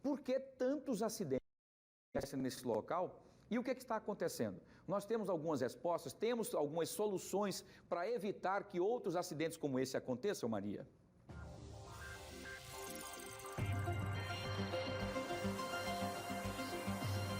Por que tantos acidentes nesse local? E o que está acontecendo? Nós temos algumas respostas, temos algumas soluções para evitar que outros acidentes como esse aconteçam, Maria?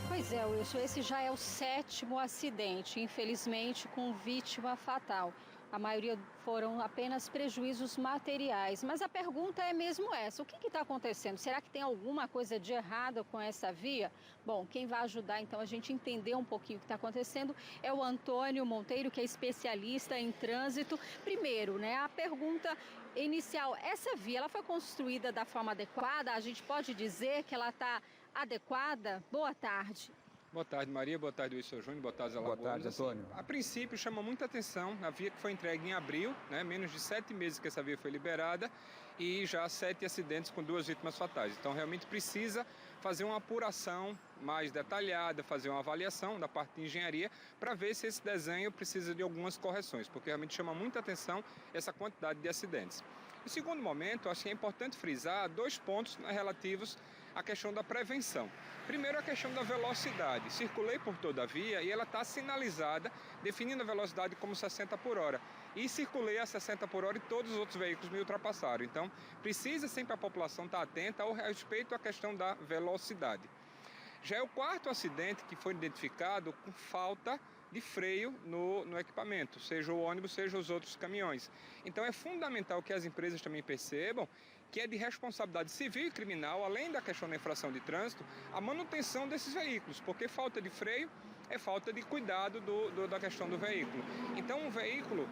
Pois é, Wilson, esse já é o 7º acidente, infelizmente com vítima fatal. A maioria foram apenas prejuízos materiais. Mas a pergunta é mesmo essa: o que está acontecendo? Será que tem alguma coisa de errado com essa via? Bom, quem vai ajudar então a gente entender um pouquinho o que está acontecendo é o Antônio Monteiro, que é especialista em trânsito. Primeiro, né, a pergunta inicial: essa via ela foi construída da forma adequada? A gente pode dizer que ela está adequada? Boa tarde. Boa tarde, Maria. Boa tarde, Wilson Júnior. Boa tarde, Alagoas. Boa tarde, Antônio. A princípio, chama muita atenção a via que foi entregue em abril, né? Menos de 7 meses que essa via foi liberada e já 7 acidentes com 2 vítimas fatais. Então, realmente precisa fazer uma apuração mais detalhada, fazer uma avaliação da parte de engenharia para ver se esse desenho precisa de algumas correções, porque realmente chama muita atenção essa quantidade de acidentes. No segundo momento, acho que é importante frisar 2 pontos relativos à questão da prevenção. Primeiro, a questão da velocidade. Circulei por toda a via e ela está sinalizada, definindo a velocidade como 60 por hora. E circulei a 60 por hora e todos os outros veículos me ultrapassaram. Então, precisa sempre a população estar atenta ao respeito à questão da velocidade. Já é o 4º acidente que foi identificado com falta de freio no equipamento, seja o ônibus, seja os outros caminhões. Então é fundamental que as empresas também percebam que é de responsabilidade civil e criminal, além da questão da infração de trânsito, a manutenção desses veículos, porque falta de freio é falta de cuidado da questão do veículo. Então um veículo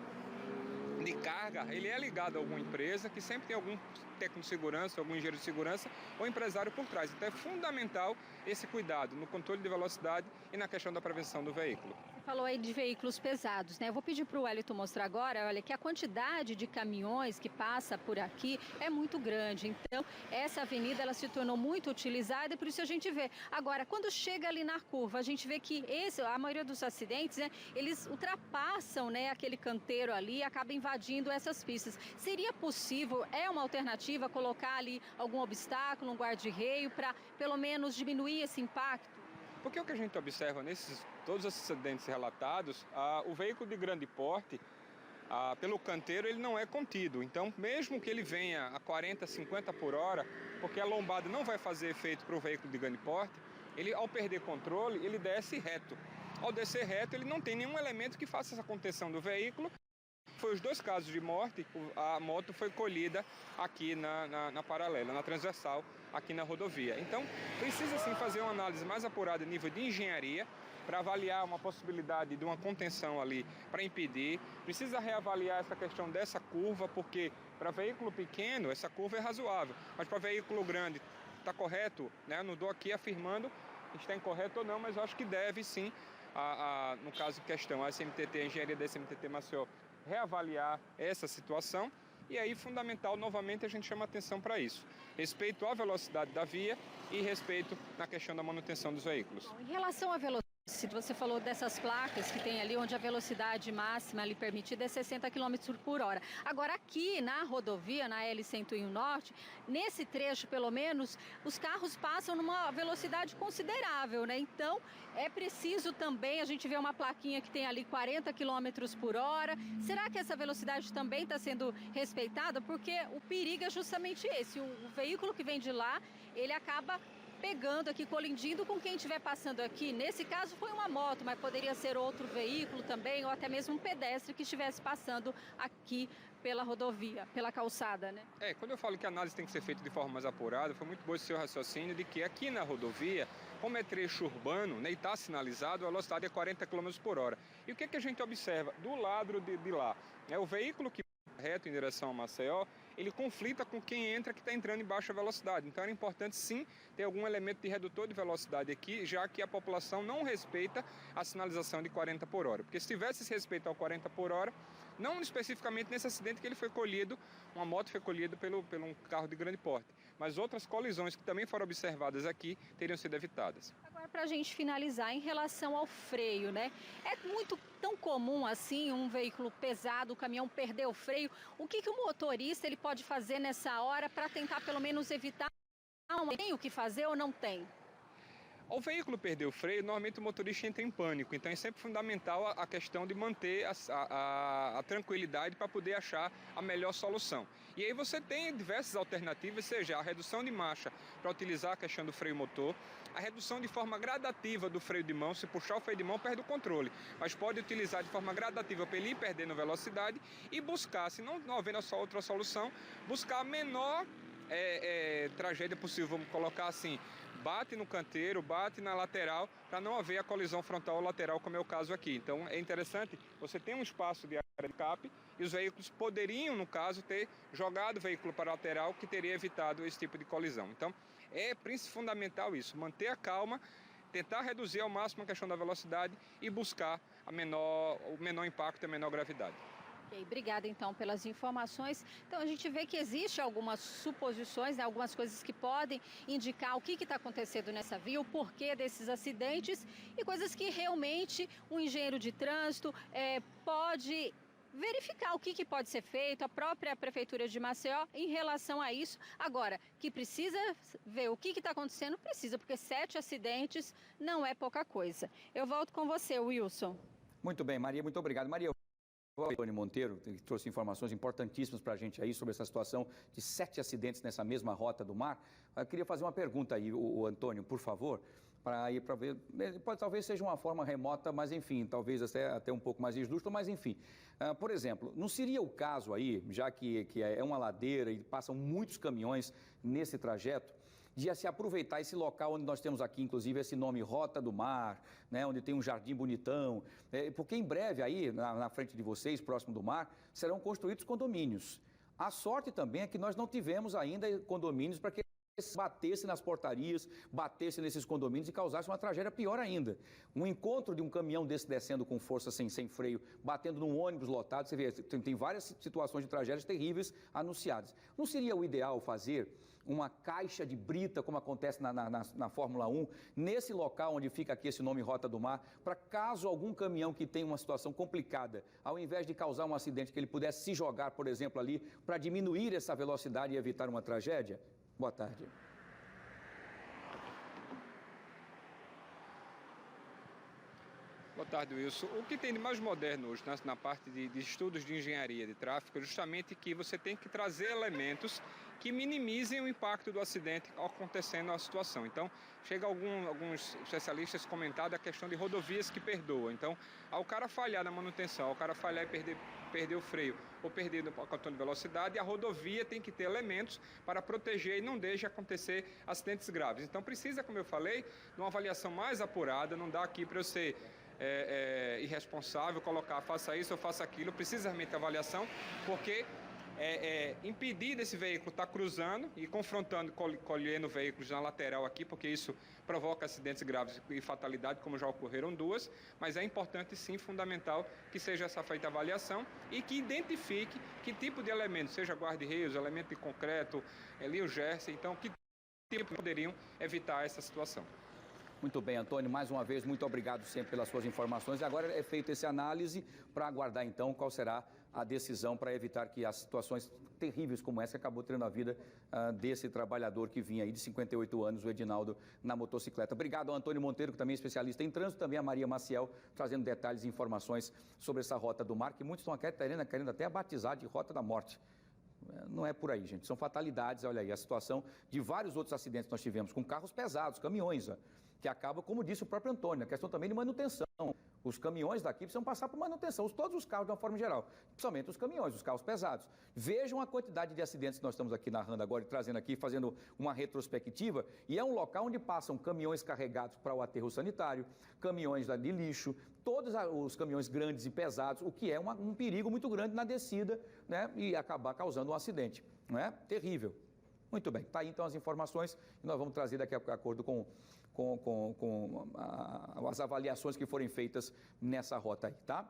de carga, ele é ligado a alguma empresa que sempre tem algum técnico de segurança, algum engenheiro de segurança ou empresário por trás. Então é fundamental esse cuidado no controle de velocidade e na questão da prevenção do veículo. Você falou aí de veículos pesados, né? Eu vou pedir para o Wellington mostrar agora, olha, que a quantidade de caminhões que passa por aqui é muito grande. Então, essa avenida ela se tornou muito utilizada e por isso a gente vê. Agora, quando chega ali na curva, a gente vê que a maioria dos acidentes, né, eles ultrapassam, né, aquele canteiro ali e acaba invadindo essas pistas. Seria possível, é uma alternativa, colocar ali algum obstáculo, um guarda-reio para pelo menos diminuir esse impacto? Porque o que a gente observa todos esses acidentes relatados, o veículo de grande porte, pelo canteiro, ele não é contido. Então, mesmo que ele venha a 40, 50 por hora, porque a lombada não vai fazer efeito para o veículo de grande porte, ele, ao perder controle, ele desce reto. Ao descer reto, ele não tem nenhum elemento que faça essa contenção do veículo. Foi os 2 casos de morte, a moto foi colhida aqui na paralela, na transversal, aqui na rodovia. Então, precisa sim fazer uma análise mais apurada a nível de engenharia, para avaliar uma possibilidade de uma contenção ali, para impedir. Precisa reavaliar essa questão dessa curva, porque para veículo pequeno essa curva é razoável, mas para veículo grande está correto, né? Não estou aqui afirmando se está incorreto ou não, mas eu acho que deve sim, no caso em questão, a SMTT, a engenharia da SMTT Maceió, reavaliar essa situação. E aí, fundamental, novamente, a gente chama atenção para isso. Respeito à velocidade da via e respeito na questão da manutenção dos veículos. Em relação à velocidade, você falou dessas placas que tem ali, onde a velocidade máxima ali permitida é 60 km por hora. Agora, aqui na rodovia, na L101 Norte, nesse trecho, pelo menos, os carros passam numa velocidade considerável, né? Então, é preciso também, a gente vê uma plaquinha que tem ali 40 km por hora. Será que essa velocidade também está sendo respeitada? Porque o perigo é justamente esse. O veículo que vem de lá, ele acaba pegando aqui, colidindo com quem estiver passando aqui. Nesse caso foi uma moto, mas poderia ser outro veículo também, ou até mesmo um pedestre que estivesse passando aqui pela rodovia, pela calçada, né? Quando eu falo que a análise tem que ser feita de forma mais apurada, foi muito bom esse seu raciocínio de que aqui na rodovia, como é trecho urbano, né, e está sinalizado, a velocidade é 40 km por hora. E o que a gente observa? Do lado de lá, o veículo que reto em direção a Maceió, ele conflita com quem entra que está entrando em baixa velocidade. Então era importante sim ter algum elemento de redutor de velocidade aqui, já que a população não respeita a sinalização de 40 por hora. Porque se tivesse esse respeito ao 40 por hora, não especificamente nesse acidente que ele foi colhido, uma moto foi colhida pelo um carro de grande porte, mas outras colisões que também foram observadas aqui teriam sido evitadas. Agora, para a gente finalizar, em relação ao freio, né? É muito tão comum assim um veículo pesado, o caminhão perder o freio. O que o motorista ele pode fazer nessa hora para tentar pelo menos evitar Tem o que fazer ou não tem? Ao veículo perder o freio, normalmente o motorista entra em pânico, então é sempre fundamental a questão de manter a tranquilidade para poder achar a melhor solução. E aí você tem diversas alternativas, seja a redução de marcha para utilizar a questão do freio motor, a redução de forma gradativa do freio de mão, se puxar o freio de mão perde o controle, mas pode utilizar de forma gradativa para ele ir perdendo velocidade e buscar, se não havendo só outra solução, buscar a menor tragédia possível, vamos colocar assim, bate no canteiro, bate na lateral, para não haver a colisão frontal ou lateral, como é o caso aqui. Então, é interessante, você tem um espaço de área de escape e os veículos poderiam, no caso, ter jogado o veículo para a lateral, que teria evitado esse tipo de colisão. Então, é fundamental isso, manter a calma, tentar reduzir ao máximo a questão da velocidade e buscar o menor impacto e a menor gravidade. Ok, obrigada então pelas informações. Então a gente vê que existe algumas suposições, né, algumas coisas que podem indicar o que está acontecendo nessa via, o porquê desses acidentes e coisas que realmente um engenheiro de trânsito pode verificar o que pode ser feito, a própria Prefeitura de Maceió em relação a isso. Agora, que precisa ver o que está acontecendo, precisa, porque 7 acidentes não é pouca coisa. Eu volto com você, Wilson. Muito bem, Maria, muito obrigado. Maria, o Antônio Monteiro que trouxe informações importantíssimas para a gente aí sobre essa situação de 7 acidentes nessa mesma rota do mar. Eu queria fazer uma pergunta aí, o Antônio, por favor, para ver, talvez seja uma forma remota, mas enfim, talvez até um pouco mais esdrúxula, mas enfim. Por exemplo, não seria o caso aí, já que é uma ladeira e passam muitos caminhões nesse trajeto, de se aproveitar esse local onde nós temos aqui, inclusive, esse nome Rota do Mar, né, onde tem um jardim bonitão, porque em breve aí, na frente de vocês, próximo do mar, serão construídos condomínios. A sorte também é que nós não tivemos ainda condomínios para que batesse nas portarias, batesse nesses condomínios e causasse uma tragédia pior ainda. Um encontro de um caminhão desse descendo com força sem freio, batendo num ônibus lotado, você vê, tem várias situações de tragédias terríveis anunciadas. Não seria o ideal fazer uma caixa de brita, como acontece na Fórmula 1, nesse local onde fica aqui esse nome Rota do Mar, para caso algum caminhão que tenha uma situação complicada, ao invés de causar um acidente, que ele pudesse se jogar, por exemplo, ali, para diminuir essa velocidade e evitar uma tragédia? Boa tarde. Boa tarde, Wilson. O que tem de mais moderno hoje na parte de estudos de engenharia de tráfego é justamente que você tem que trazer elementos que minimizem o impacto do acidente acontecendo a situação. Então, chega alguns especialistas comentando a questão de rodovias que perdoam. Então, ao cara falhar na manutenção, ao cara falhar e perder o freio ou perder o controle de velocidade, a rodovia tem que ter elementos para proteger e não deixe acontecer acidentes graves. Então, precisa, como eu falei, de uma avaliação mais apurada, não dá aqui para eu ser irresponsável, colocar faça isso ou faça aquilo, precisa realmente de avaliação, porque impedir desse veículo estar cruzando e confrontando, colhendo veículos na lateral aqui, porque isso provoca acidentes graves e fatalidade, como já ocorreram 2, mas é importante sim, fundamental, que seja essa feita avaliação e que identifique que tipo de elemento, seja guarda-reios, elemento de concreto, linho Gerson, então que tipo poderiam evitar essa situação. Muito bem, Antônio, mais uma vez, muito obrigado sempre pelas suas informações. Agora é feita essa análise para aguardar, então, qual será a decisão para evitar que as situações terríveis como essa que acabou tirando a vida desse trabalhador que vinha aí de 58 anos, o Edinaldo, na motocicleta. Obrigado ao Antônio Monteiro, que também é especialista em trânsito, também a Maria Maciel, trazendo detalhes e informações sobre essa Rota do Mar, que muitos estão querendo até batizar de Rota da Morte. Não é por aí, gente. São fatalidades, olha aí, a situação de vários outros acidentes que nós tivemos, com carros pesados, caminhões, que acaba, como disse o próprio Antônio, a questão também de manutenção. Os caminhões daqui precisam passar por manutenção, todos os carros de uma forma geral, principalmente os caminhões, os carros pesados. Vejam a quantidade de acidentes que nós estamos aqui narrando agora e trazendo aqui, fazendo uma retrospectiva, e é um local onde passam caminhões carregados para o aterro sanitário, caminhões de lixo, todos os caminhões grandes e pesados, o que é um perigo muito grande na descida, né, e acabar causando um acidente, não é? Terrível. Muito bem, tá aí então as informações e nós vamos trazer daqui a acordo com as avaliações que forem feitas nessa rota aí, tá?